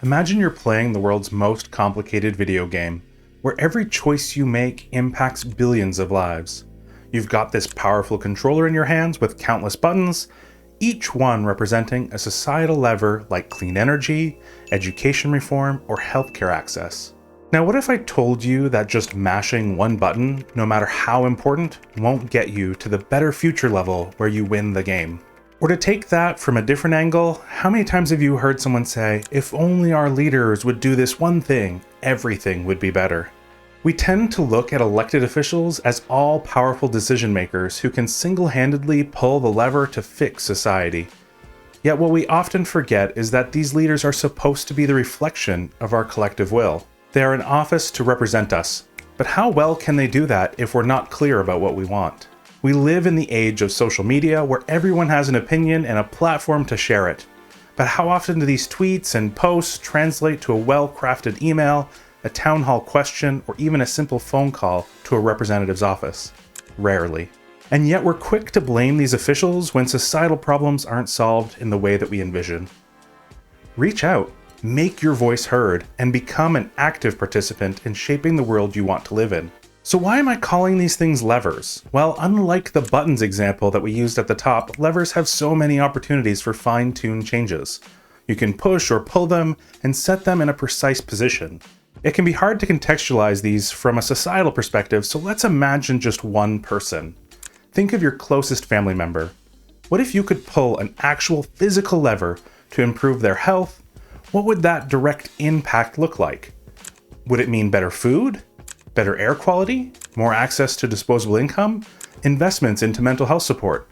Imagine you're playing the world's most complicated video game, where every choice you make impacts billions of lives. You've got this powerful controller in your hands with countless buttons, each one representing a societal lever like clean energy, education reform, or healthcare access. Now, what if I told you that just mashing one button, no matter how important, won't get you to the better future level where you win the game? Or to take that from a different angle, how many times have you heard someone say, if only our leaders would do this one thing, everything would be better? We tend to look at elected officials as all-powerful decision makers who can single-handedly pull the lever to fix society. Yet what we often forget is that these leaders are supposed to be the reflection of our collective will. They are in office to represent us, but how well can they do that if we're not clear about what we want? We live in the age of social media where everyone has an opinion and a platform to share it. But how often do these tweets and posts translate to a well-crafted email, a town hall question, or even a simple phone call to a representative's office? Rarely. And yet we're quick to blame these officials when societal problems aren't solved in the way that we envision. Reach out, make your voice heard, and become an active participant in shaping the world you want to live in. So why am I calling these things levers? Well, unlike the buttons example that we used at the top, levers have so many opportunities for fine-tuned changes. You can push or pull them and set them in a precise position. It can be hard to contextualize these from a societal perspective, so let's imagine just one person. Think of your closest family member. What if you could pull an actual physical lever to improve their health? What would that direct impact look like? Would it mean better food? Better air quality? More access to disposable income? Investments into mental health support?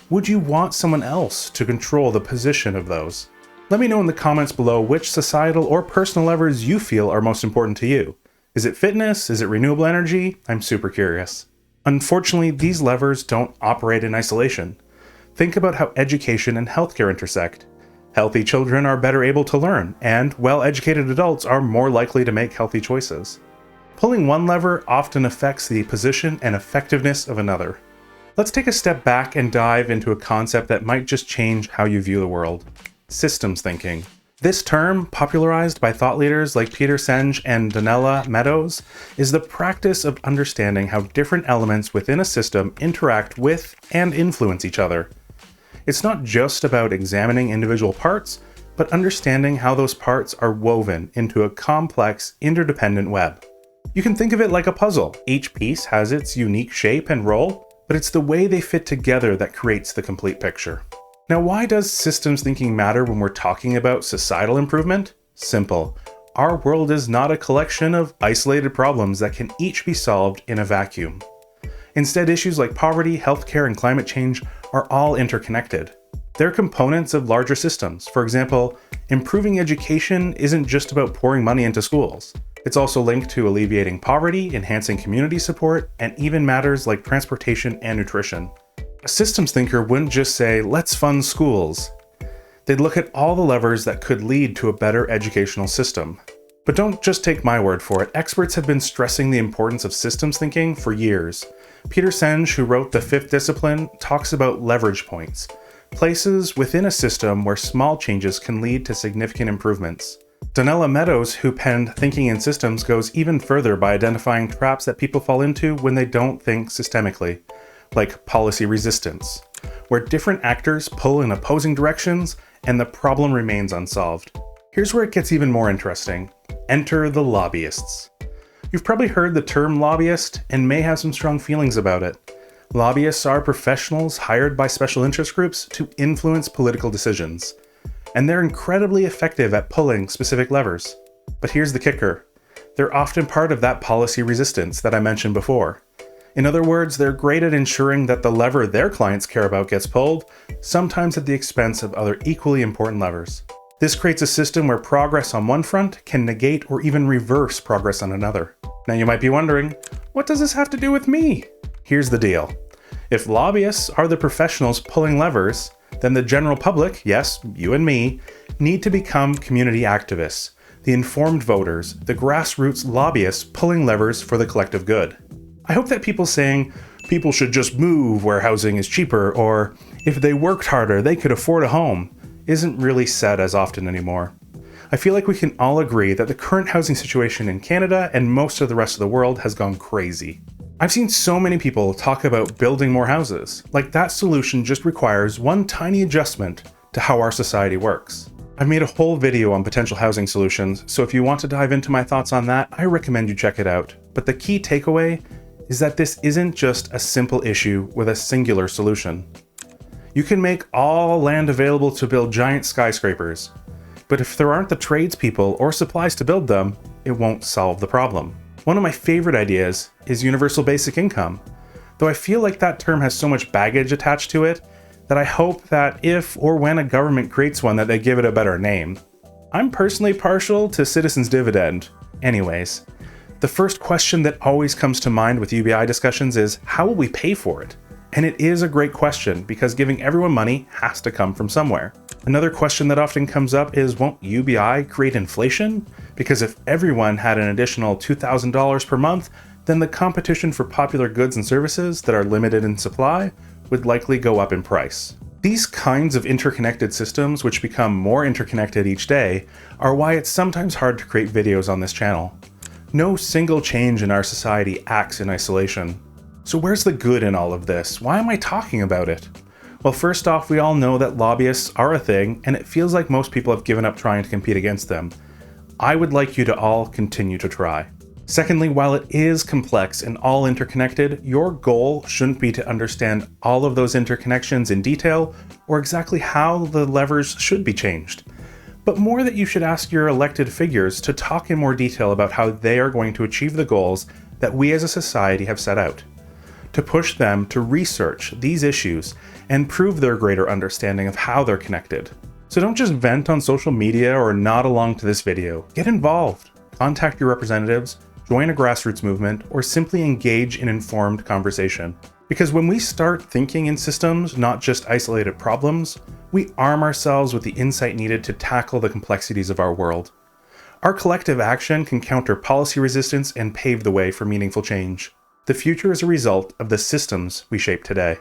Would you want someone else to control the position of those? Let me know in the comments below which societal or personal levers you feel are most important to you. Is it fitness? Is it renewable energy? I'm super curious. Unfortunately, these levers don't operate in isolation. Think about how education and healthcare intersect. Healthy children are better able to learn, and well-educated adults are more likely to make healthy choices. Pulling one lever often affects the position and effectiveness of another. Let's take a step back and dive into a concept that might just change how you view the world. Systems thinking. This term, popularized by thought leaders like Peter Senge and Donella Meadows, is the practice of understanding how different elements within a system interact with and influence each other. It's not just about examining individual parts, but understanding how those parts are woven into a complex, interdependent web. You can think of it like a puzzle. Each piece has its unique shape and role, but it's the way they fit together that creates the complete picture. Now, why does systems thinking matter when we're talking about societal improvement? Simple. Our world is not a collection of isolated problems that can each be solved in a vacuum. Instead, issues like poverty, healthcare, and climate change are all interconnected. They're components of larger systems. For example, improving education isn't just about pouring money into schools. It's also linked to alleviating poverty, enhancing community support, and even matters like transportation and nutrition. A systems thinker wouldn't just say, let's fund schools. They'd look at all the levers that could lead to a better educational system. But don't just take my word for it. Experts have been stressing the importance of systems thinking for years. Peter Senge, who wrote The Fifth Discipline, talks about leverage points, places within a system where small changes can lead to significant improvements. Donella Meadows, who penned Thinking in Systems, goes even further by identifying traps that people fall into when they don't think systemically, like policy resistance, where different actors pull in opposing directions and the problem remains unsolved. Here's where it gets even more interesting. Enter the lobbyists. You've probably heard the term lobbyist and may have some strong feelings about it. Lobbyists are professionals hired by special interest groups to influence political decisions. And they're incredibly effective at pulling specific levers. But here's the kicker. They're often part of that policy resistance that I mentioned before. In other words, they're great at ensuring that the lever their clients care about gets pulled, sometimes at the expense of other equally important levers. This creates a system where progress on one front can negate or even reverse progress on another. Now you might be wondering, what does this have to do with me? Here's the deal. If lobbyists are the professionals pulling levers, then the general public, yes, you and me, need to become community activists, the informed voters, the grassroots lobbyists pulling levers for the collective good. I hope that people saying people should just move where housing is cheaper, or if they worked harder, they could afford a home, isn't really said as often anymore. I feel like we can all agree that the current housing situation in Canada and most of the rest of the world has gone crazy. I've seen so many people talk about building more houses, like that solution just requires one tiny adjustment to how our society works. I've made a whole video on potential housing solutions, so if you want to dive into my thoughts on that, I recommend you check it out. But the key takeaway is that this isn't just a simple issue with a singular solution. You can make all land available to build giant skyscrapers, but if there aren't the tradespeople or supplies to build them, it won't solve the problem. One of my favorite ideas is universal basic income, though I feel like that term has so much baggage attached to it that I hope that if or when a government creates one that they give it a better name. I'm personally partial to citizens' dividend. Anyways, the first question that always comes to mind with UBI discussions is, how will we pay for it? And it is a great question because giving everyone money has to come from somewhere. Another question that often comes up is, won't UBI create inflation? Because if everyone had an additional $2,000 per month, then the competition for popular goods and services that are limited in supply would likely go up in price. These kinds of interconnected systems, which become more interconnected each day, are why it's sometimes hard to create videos on this channel. No single change in our society acts in isolation. So where's the good in all of this? Why am I talking about it? Well, first off, we all know that lobbyists are a thing, and it feels like most people have given up trying to compete against them. I would like you to all continue to try. Secondly, while it is complex and all interconnected, your goal shouldn't be to understand all of those interconnections in detail or exactly how the levers should be changed, but more that you should ask your elected figures to talk in more detail about how they are going to achieve the goals that we as a society have set out, to push them to research these issues and prove their greater understanding of how they're connected. So don't just vent on social media or nod along to this video. Get involved. Contact your representatives, join a grassroots movement, or simply engage in informed conversation. Because when we start thinking in systems, not just isolated problems, we arm ourselves with the insight needed to tackle the complexities of our world. Our collective action can counter policy resistance and pave the way for meaningful change. The future is a result of the systems we shape today.